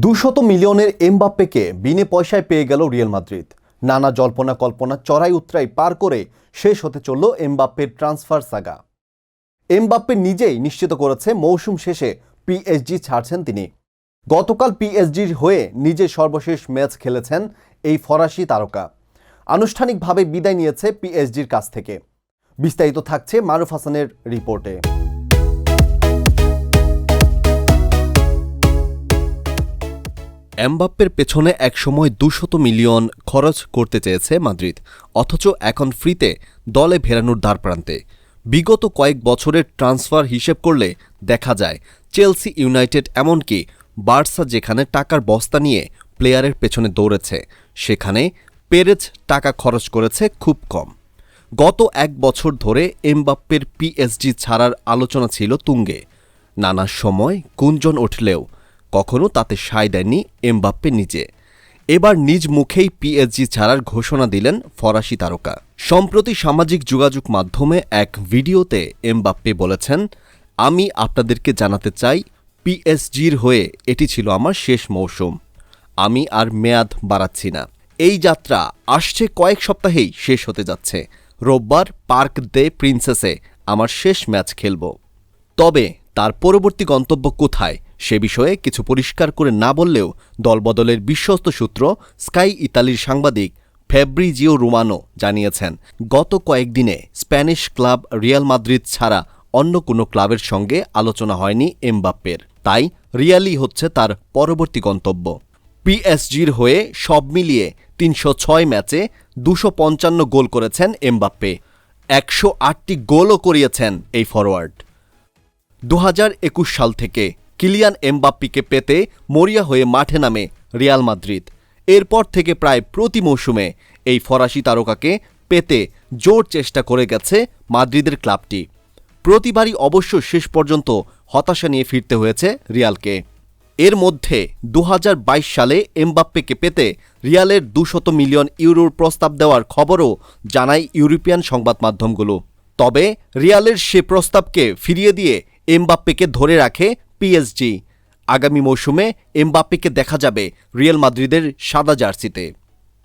200 মিলিয়নের এমবাপ্পেকে বিনে পয়সায় পেয়ে গেল রিয়াল মাদ্রিদ। নানা জল্পনা কল্পনা চড়াই উতরাই পার করে শেষ হতে চলল এমবাপ্পের ট্রান্সফার সাগা। এমবাপ্পে নিজেই নিশ্চিত করেছে মৌসুম শেষে পিএসজি ছাড়ছেন তিনি। গতকাল পিএসজির হয়ে নিজে সর্বশেষ ম্যাচ খেলেছেন এই ফরাসি তারকা। আনুষ্ঠানিকভাবে বিদায় নিয়েছে পিএসজির কাছ থেকে। বিস্তারিত থাকছে মারুফ হাসানের রিপোর্টে। এমবাপ্পের পেছনে একসময় 200 মিলিয়ন খরচ করতে চেয়েছে মাদ্রিদ, অথচ এখন ফ্রিতে দলে ফেরানোর দ্বারপ্রান্তে। বিগত কয়েক বছরের ট্রান্সফার হিসেব করলে দেখা যায় চেলসি, ইউনাইটেড, এমনকি বার্সা যেখানে টাকার বস্তা নিয়ে প্লেয়ারের পেছনে দৌড়েছে, সেখানে পেরেজ টাকা খরচ করেছে খুব কম। গত এক বছর ধরে এমবাপ্পের পিএসজি ছাড়ার আলোচনা ছিল তুঙ্গে। নানা সময় গুঞ্জন উঠলেও কখনো তাতে সায় দেননি এমবাপ্পে নিজে। এবার নিজ মুখেই পিএসজি ছাড়ার ঘোষণা দিলেন ফরাসি তারকা। সম্প্রতি সামাজিক যোগাযোগ মাধ্যমে এক ভিডিওতে এমবাপ্পে বলেছেন, আমি আপনাদেরকে জানাতে চাই, পিএসজির হয়ে এটি ছিল আমার শেষ মৌসুম। আমি আর মেয়াদ বাড়াচ্ছি না। এই যাত্রা আসছে কয়েক সপ্তাহেই শেষ হতে যাচ্ছে। রোববার পার্ক দে প্রিন্সেসে আমার শেষ ম্যাচ খেলব। তবে তার পরবর্তী গন্তব্য কোথায় সে বিষয়ে কিছু পরিষ্কার করে না বললেও দলবদলের বিশ্বস্ত সূত্র স্কাই ইতালির সাংবাদিক ফ্যাব্রিজিও রোমানো জানিয়েছেন, গত কয়েকদিনে স্প্যানিশ ক্লাব রিয়াল মাদ্রিদ ছাড়া অন্য কোনো ক্লাবের সঙ্গে আলোচনা হয়নি এমবাপ্পের। তাই রিয়ালই হচ্ছে তার পরবর্তী গন্তব্য। পিএসজির হয়ে সব মিলিয়ে 306 ম্যাচে 255 গোল করেছেন এমবাপ্পে। 108টি গোলও করিয়েছেন এই ফরোয়ার্ড। 2021 সাল থেকে কিলিয়ান এমবাপ্পেকে পেতে মরিয়া হয়ে মাঠে নামে রিয়াল মাদ্রিদ। এরপর থেকে প্রায় প্রতি মৌসুমে এই ফরাসি তারকাকে পেতে জোর চেষ্টা করে গেছে মাদ্রিদের ক্লাবটি। প্রতিবারই অবশ্য শেষ পর্যন্ত হতাশা নিয়ে ফিরতে হয়েছে রিয়ালকে। এর মধ্যে 2022 সালে এমবাপ্পেকে পেতে রিয়ালের 200 মিলিয়ন ইউরোর প্রস্তাব দেওয়ার খবরও জানায় ইউরোপিয়ান সংবাদ মাধ্যমগুলো। তবে রিয়ালের সে প্রস্তাবকে ফিরিয়ে দিয়ে এমবাপ্পেকে ধরে রাখে পিএসজি। আগামী মৌসুমে এমবাপ্পেকে দেখা যাবে রিয়াল মাদ্রিদের সাদা জার্সিতে।